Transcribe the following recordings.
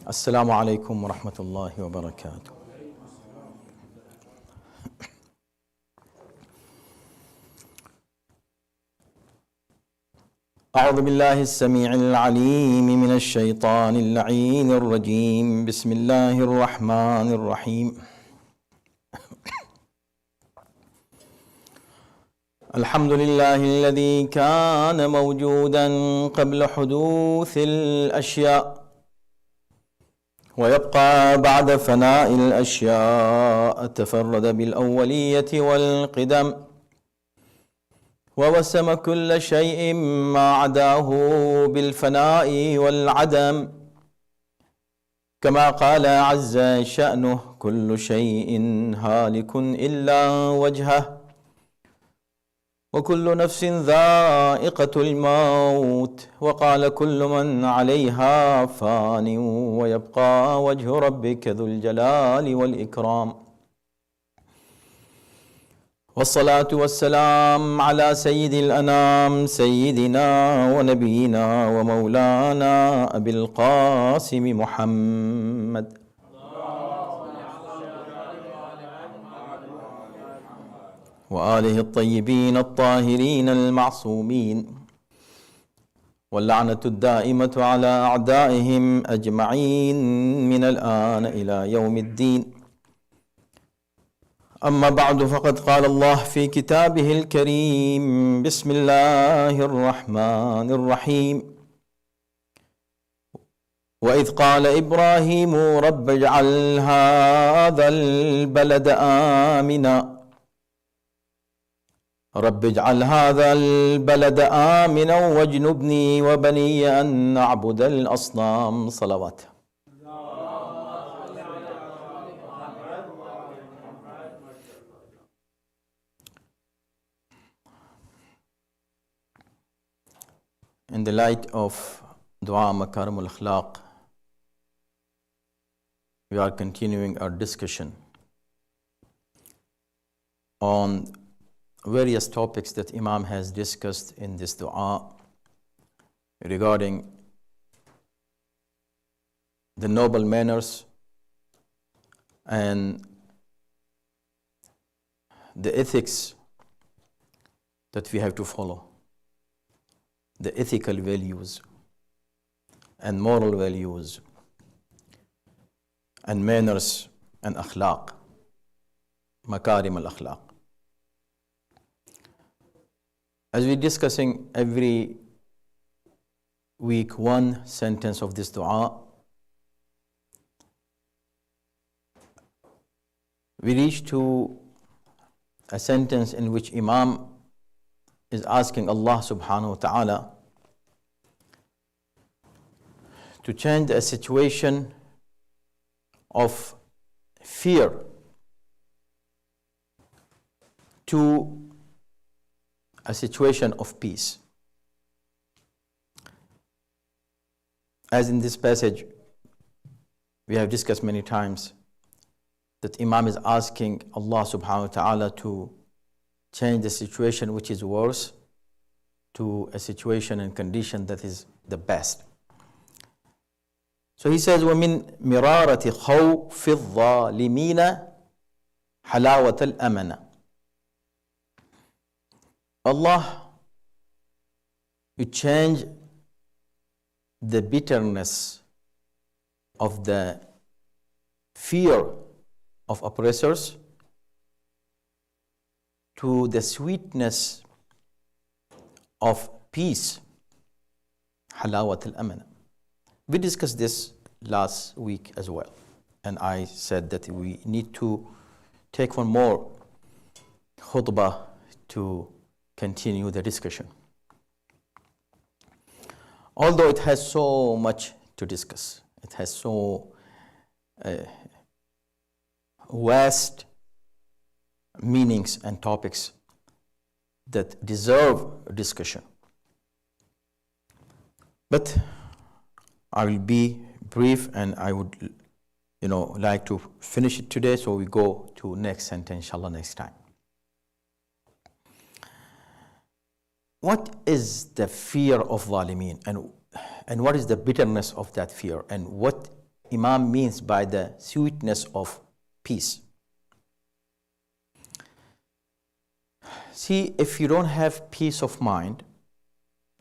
Assalamu alaikum wa rahmatullahi wa barakatuh. أعوذ بالله السميع العليم من الشيطان اللعين الرجيم. بسم الله الرحمن الرحيم. الحمد لله الذي كان موجودا قبل حدوث الأشياء ويبقى بعد فناء الأشياء، تفرد بالأولية والقدم ووسم كل شيء ما عداه بالفناء والعدم، كما قال عز شأنه: كل شيء هالك إلا وجهه وكل نفس ذائقة الموت، وقال: كل من عليها فان ويبقى وجه ربك ذو الجلال والإكرام. والصلاة والسلام على سيد الأنام، سيدنا ونبينا ومولانا أبي القاسم محمد وآله الطيبين الطاهرين المعصومين، واللعنة الدائمة على أعدائهم أجمعين من الآن إلى يوم الدين. أما بعد، فقد قال الله في كتابه الكريم: بسم الله الرحمن الرحيم. وإذ قال إبراهيم: رب اجعل هذا البلد آمنا رب اجعل هذا البلد آمنا واجنبني وبني أن نعبد الأصنام. صلوات. In the light of Dua Makarim al-Akhlaq, we are continuing our discussion on various topics that Imam has discussed in this dua regarding the noble manners and the ethics that we have to follow, the ethical values and moral values and manners and akhlaq, makarim al-akhlaq. As we're discussing every week one sentence of this dua, we reach to a sentence in which Imam is asking Allah subhanahu wa ta'ala to change a situation of fear to a situation of peace. As in this passage, we have discussed many times that Imam is asking Allah subhanahu wa ta'ala to change the situation which is worse to a situation and condition that is the best. So he says, وَمِن مِرَارَةِ خَوْفِ الظَّالِمِينَ حَلَاوَةَ الْأَمَنَ. Allah will change the bitterness of the fear of oppressors to the sweetness of peace. Halawat al-aman. We discussed this last week as well, and I said that we need to take one more khutbah to continue the discussion. Although it has so much to discuss, it has so vast meanings and topics that deserve discussion. But I will be brief, and I would like to finish it today, so we go to next sentence, inshallah, next time. What is the fear of Zalimin, and and what is the bitterness of that fear, and what Imam means by the sweetness of peace. See, if you don't have peace of mind,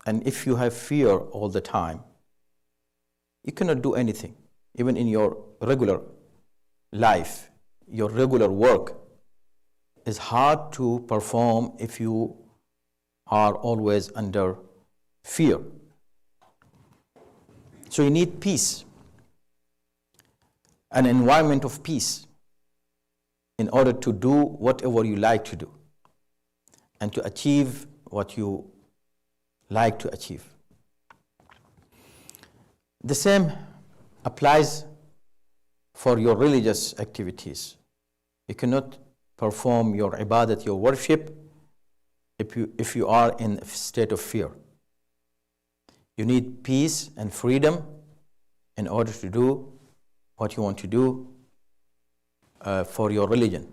and if you have fear all the time, you cannot do anything. Even in your regular life, your regular work is hard to perform if you are always under fear. So you need peace, an environment of peace, in order to do whatever you like to do and to achieve what you like to achieve. The same applies for your religious activities. You cannot perform your ibadat, your worship, if you are in a state of fear. You need peace and freedom in order to do what you want to do for your religion.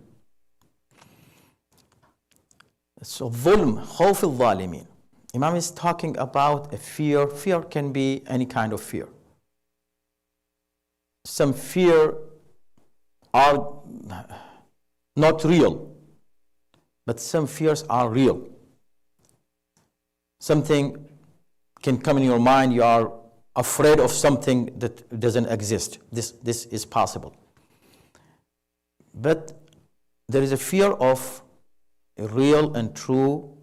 So, dhulm, khawf al-zalimin. Imam is talking about a fear. Fear can be any kind of fear. Some fear are not real, but some fears are real. Something can come in your mind, you are afraid of something that doesn't exist. This is possible. But there is a fear of a real and true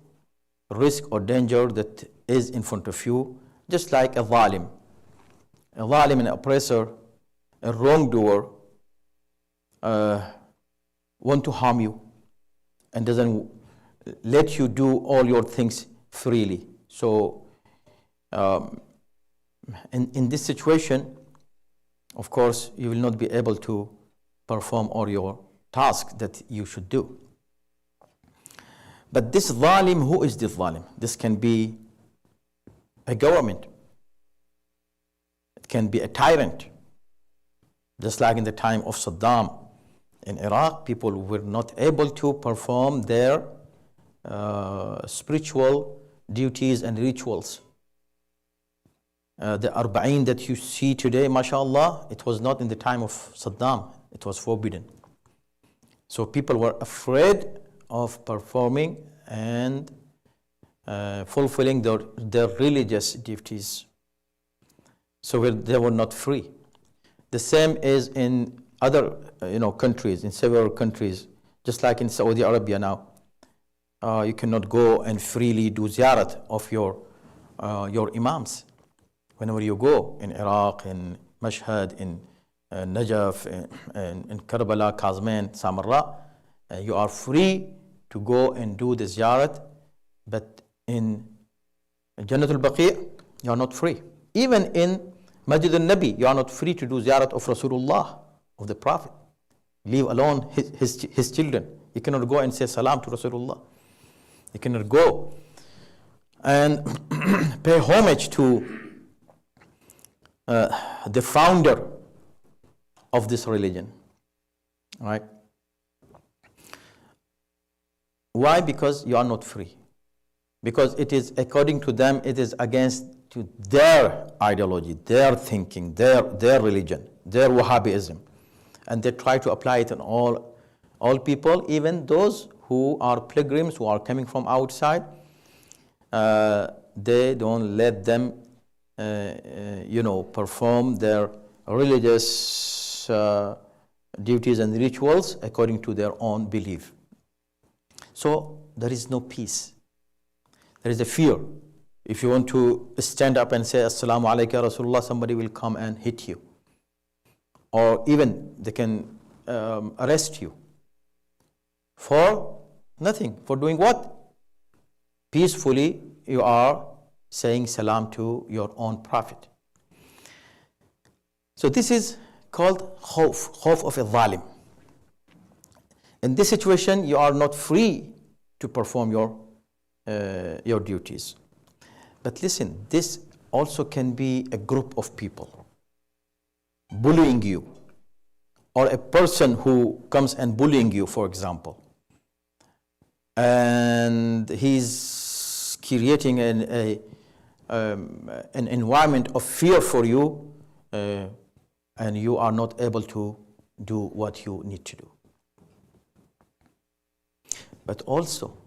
risk or danger that is in front of you, just like a zalim. A zalim, an oppressor, a wrongdoer, want to harm you and doesn't let you do all your things freely. So in this situation, of course, you will not be able to perform all your tasks that you should do. But this zalim, who is this zalim? This can be a government. It can be a tyrant. Just like in the time of Saddam in Iraq, people were not able to perform their spiritual duties and rituals. The Arba'in that you see today, mashallah, it was not in the time of Saddam. It was forbidden. So people were afraid of performing and fulfilling their religious duties. So they were not free. The same is in other countries, in several countries, just like in Saudi Arabia now. You cannot go and freely do ziyarat of your imams. Whenever you go in Iraq, in Mashhad, in Najafi, in Karbala, Kazman, Samarra, you are free to go and do the ziyarat, but in Jannat al-Baqi', you are not free. Even in Masjid al-Nabi, you are not free to do ziyarat of Rasulullah, of the Prophet. Leave alone his children. You cannot go and say salam to Rasulullah. You cannot go and pay homage to the founder of this religion. Right? Why? Because you are not free. Because it is, according to them, it is against to their ideology, their thinking, their religion, their Wahhabism. And they try to apply it on all people, even those who are pilgrims, who are coming from outside. They don't let them perform their religious duties and rituals according to their own belief. So there is no peace. There is a fear. If you want to stand up and say Assalamu alaikum ya Rasulullah, somebody will come and hit you. Or even they can arrest you. For nothing. For doing what? Peacefully you are saying salam to your own prophet. So this is called khawf of a zalim. In this situation, you are not free to perform your duties. But listen, this also can be a group of people bullying you, or a person who comes and bullying you, for example, and he's creating an environment of fear for you, and you are not able to do what you need to do. But also,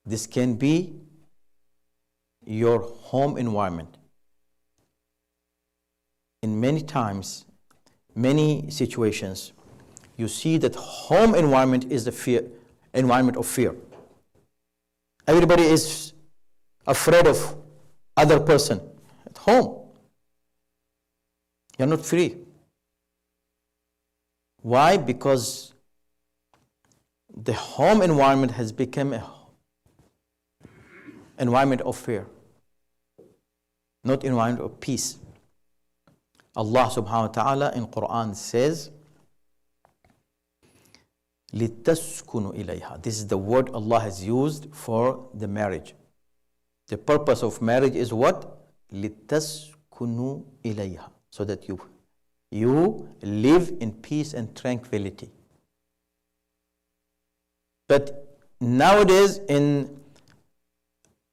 this can be your home environment. In many times, many situations, you see that home environment is the environment of fear. Everybody is afraid of other person at home. You're not free. Why? Because the home environment has become an environment of fear, not environment of peace. Allah subhanahu wa ta'ala in Quran says, لِتَسْكُنُوا إِلَيْهَا. This is the word Allah has used for the marriage. The purpose of marriage is what? لِتَسْكُنُوا إِلَيْهَا. So that you live in peace and tranquility. But nowadays in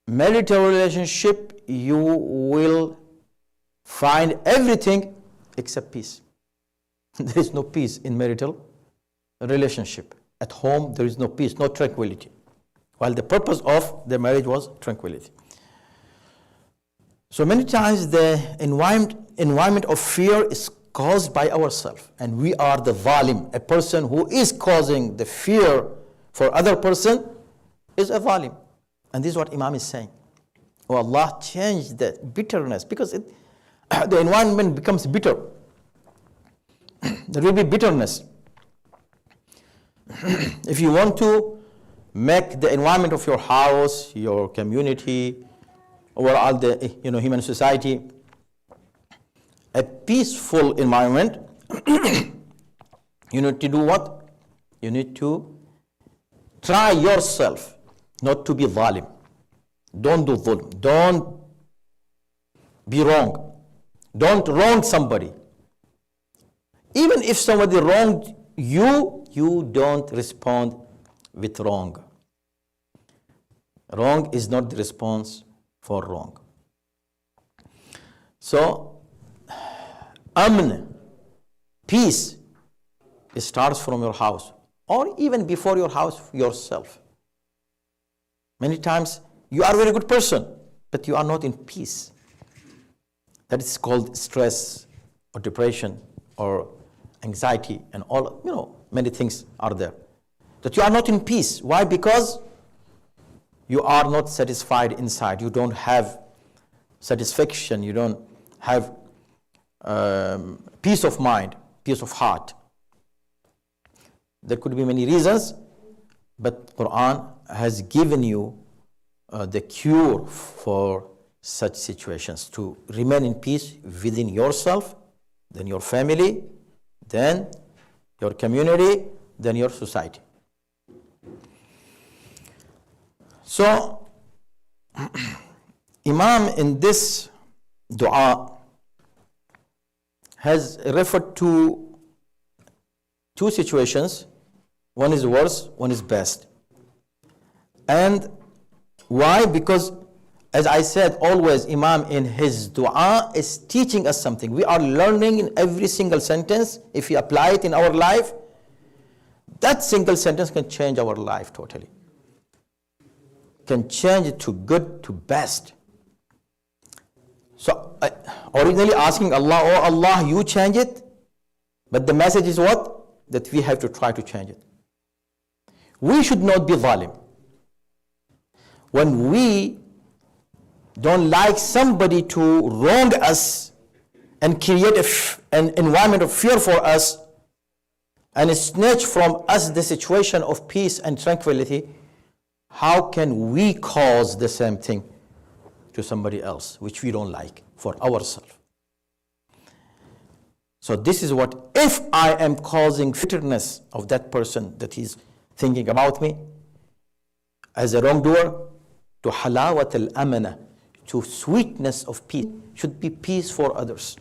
marital relationship, you will find everything except peace. There is no peace in marital relationship. At home, there is no peace, no tranquility. While the purpose of the marriage was tranquility. So many times the environment of fear is caused by ourselves. And we are the zalim. A person who is causing the fear for other person is a zalim. And this is what Imam is saying. Oh, Allah changed that bitterness because the environment becomes bitter. There will be bitterness. If you want to make the environment of your house, your community, overall the human society, a peaceful environment, you need to do what? You need to try yourself not to be zalim. Don't do dhulm. Don't be wrong. Don't wrong somebody. Even if somebody wronged you, you don't respond with wrong. Wrong is not the response for wrong. So, peace, it starts from your house, or even before your house, yourself. Many times, you are a very good person, but you are not in peace. That is called stress, or depression, or anxiety, and all, many things are there. That you are not in peace. Why? Because you are not satisfied inside. You don't have satisfaction. You don't have peace of mind, peace of heart. There could be many reasons, but Quran has given you the cure for such situations, to remain in peace within yourself, then your family, then your community, then your society. So, Imam in this dua has referred to two situations. One is worse, one is best. And why? Because, as I said, always Imam in his dua is teaching us something. We are learning in every single sentence. If we apply it in our life, that single sentence can change our life totally. Can change it to good, to best. So, originally asking Allah, oh Allah, you change it. But the message is what? That we have to try to change it. We should not be zalim. When we don't like somebody to wrong us and create an environment of fear for us and snatch from us the situation of peace and tranquility, how can we cause the same thing to somebody else which we don't like for ourselves? So this is what, if I am causing bitterness of that person that is thinking about me as a wrongdoer, to halawat al-amana, to sweetness of peace, should be peace for others.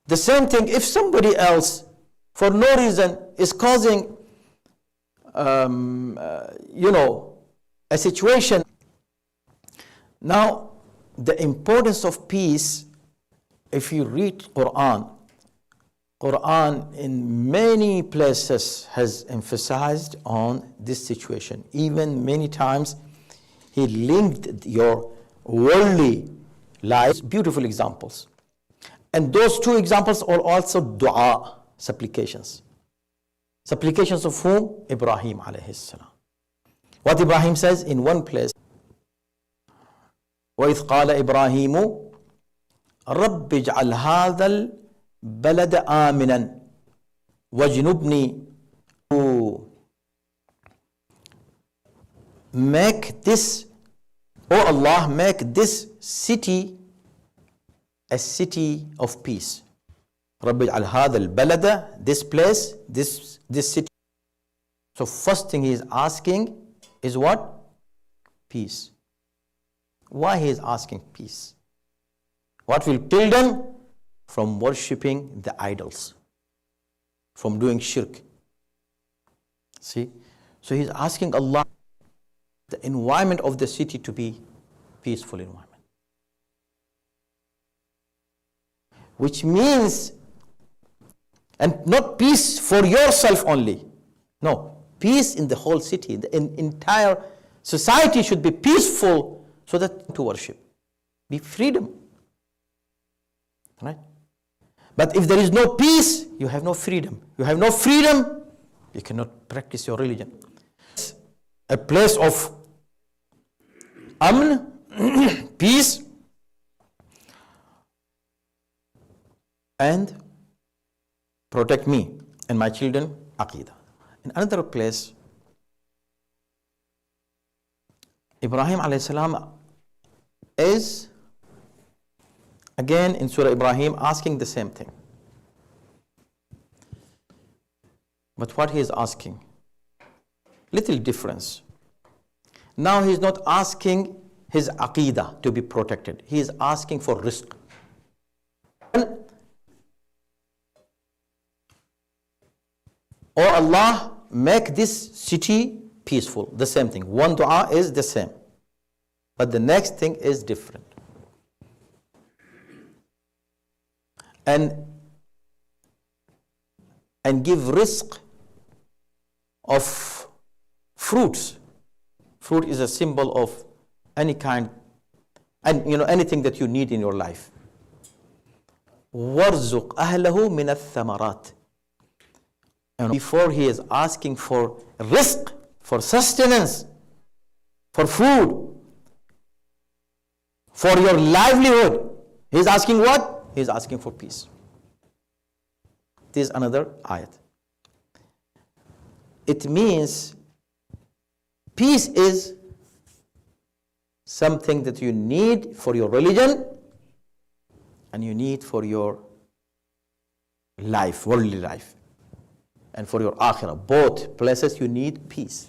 The same thing, if somebody else for no reason is causing a situation Now, the importance of peace, if you read Quran in many places has emphasized on this situation. Even many times he linked your worldly lives, beautiful examples. And those two examples are also dua, supplications. Supplications of whom? Ibrahim alayhi salam. What Ibrahim says in one place, وَإِذْ قَالَ إِبْرَاهِيمُ رَبِّ اجْعَلْ هَذَا الْبَلَدَ آمِنًا وَاجْنُبْنِي to make this, oh Allah, make this city a city of peace. رَبِّ اجْعَلْ هَذَا الْبَلَدَ, this place, this city. So first thing he is asking is what? Peace. Why he is asking peace? What will kill them? From worshipping the idols, from doing shirk. See? So he's asking Allah the environment of the city to be peaceful environment. Which means, and not peace for yourself only. No, peace in the whole city. The entire society should be peaceful so that to worship. Be freedom. Right? But if there is no peace, you have no freedom. You have no freedom, you cannot practice your religion. A place of amn, peace, and protect me and my children, aqidah. In another place, Ibrahim alayhi salam is again in Surah Ibrahim asking the same thing. But what he is asking, little difference. Now he is not asking his aqidah to be protected. He is asking for rizq. Oh Allah, make this city peaceful. The same thing. One dua is the same. But the next thing is different. And give rizq of fruits. Fruit is a symbol of any kind, and anything that you need in your life. وَارْزُقْ أَهْلَهُ مِنَ الثَّمَرَاتِ. And before he is asking for rizq, for sustenance, for food, for your livelihood, he is asking what? He is asking for peace. This is another ayat. It means peace is something that you need for your religion and you need for your life, worldly life, and for your akhirah. Both places you need peace.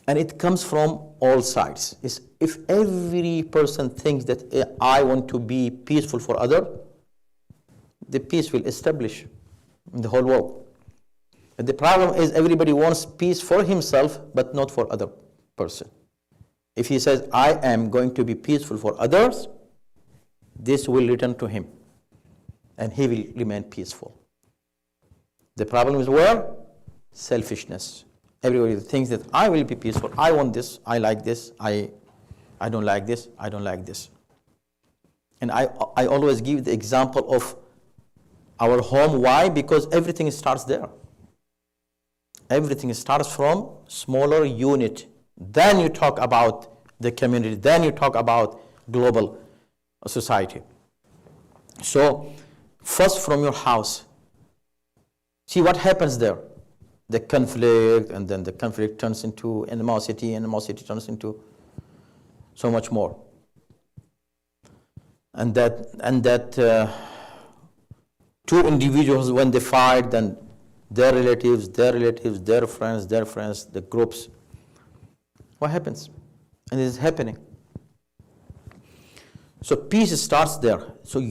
And it comes from all sides. If every person thinks that I want to be peaceful for others, the peace will establish in the whole world. But the problem is everybody wants peace for himself, but not for other person. If he says, I am going to be peaceful for others, this will return to him, and he will remain peaceful. The problem is where? Selfishness. Everybody thinks that I will be peaceful. I want this. I like this. I don't like this. I don't like this. And I always give the example of our home. Why? Because everything starts there. Everything starts from smaller unit. Then you talk about the community. Then you talk about global society. So first from your house. See what happens there. The conflict, and then the conflict turns into animosity, and animosity turns into so much more. And that two individuals, when they fight, then their relatives, their friends, the groups. What happens? And it is happening. So peace starts there. So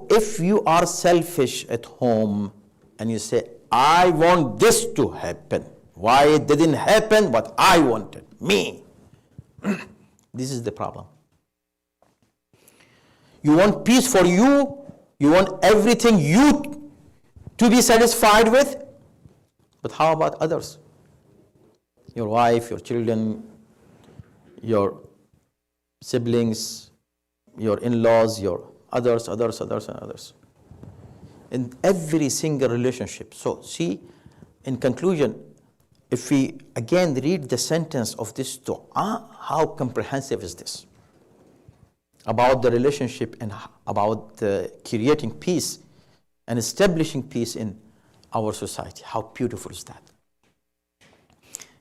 if you are selfish at home and you say, I want this to happen. Why it didn't happen? What I wanted. Me. This is the problem. You want peace for you. You want everything you to be satisfied with. But how about others? Your wife, your children, your siblings, your in-laws, your others. In every single relationship. So see, in conclusion, if we again read the sentence of this dua, how comprehensive is this? About the relationship and about creating peace and establishing peace in our society. How beautiful is that?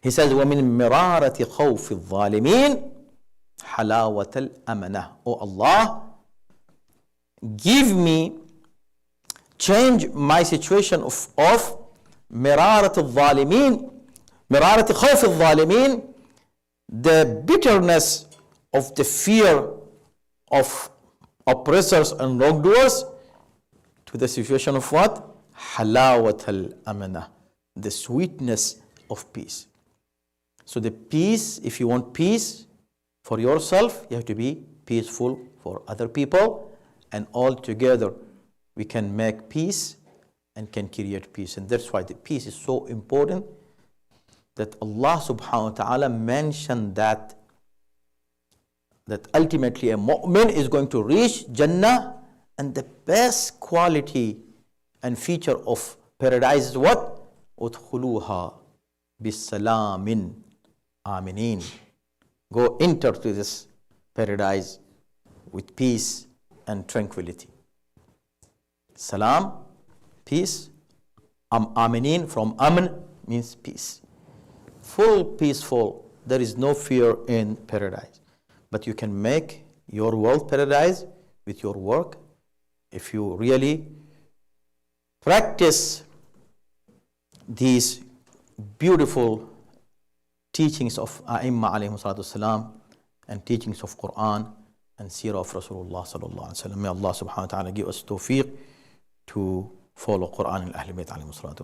He says, وَمِن مِرَارَةِ خَوْفِ الظَّالِمِينَ حَلَاوَةَ الْأَمَنَةِ. Oh Allah, change my situation of مِرَارَةِ الظَّالِمِينَ, مِرَارَةِ خَوْفِ الظَّالِمِينَ, the bitterness of the fear of oppressors and wrongdoers, to the situation of what? حَلَاوَةَ الْأَمَنَةِ, the sweetness of peace. So the peace, if you want peace for yourself, you have to be peaceful for other people, and all together we can make peace and can create peace. And that's why the peace is so important, that Allah subhanahu wa ta'ala mentioned that ultimately a mu'min is going to reach Jannah, and the best quality and feature of paradise is what? udkhuluha bisalamin aminin. Go enter to this paradise with peace and tranquility. Salam, peace. Aminin, from aman, means peace. Full peaceful. There is no fear in paradise. But you can make your world paradise with your work if you really practice these beautiful teachings of A'imma alayhi salatu wasalam and teachings of Quran and Seerah of Rasulullah sallallahu alaihi wasallam. May Allah subhanahu wa ta'ala give us tawfiq to follow Quran and Ahlul Bayt alayhi salatu wasalam.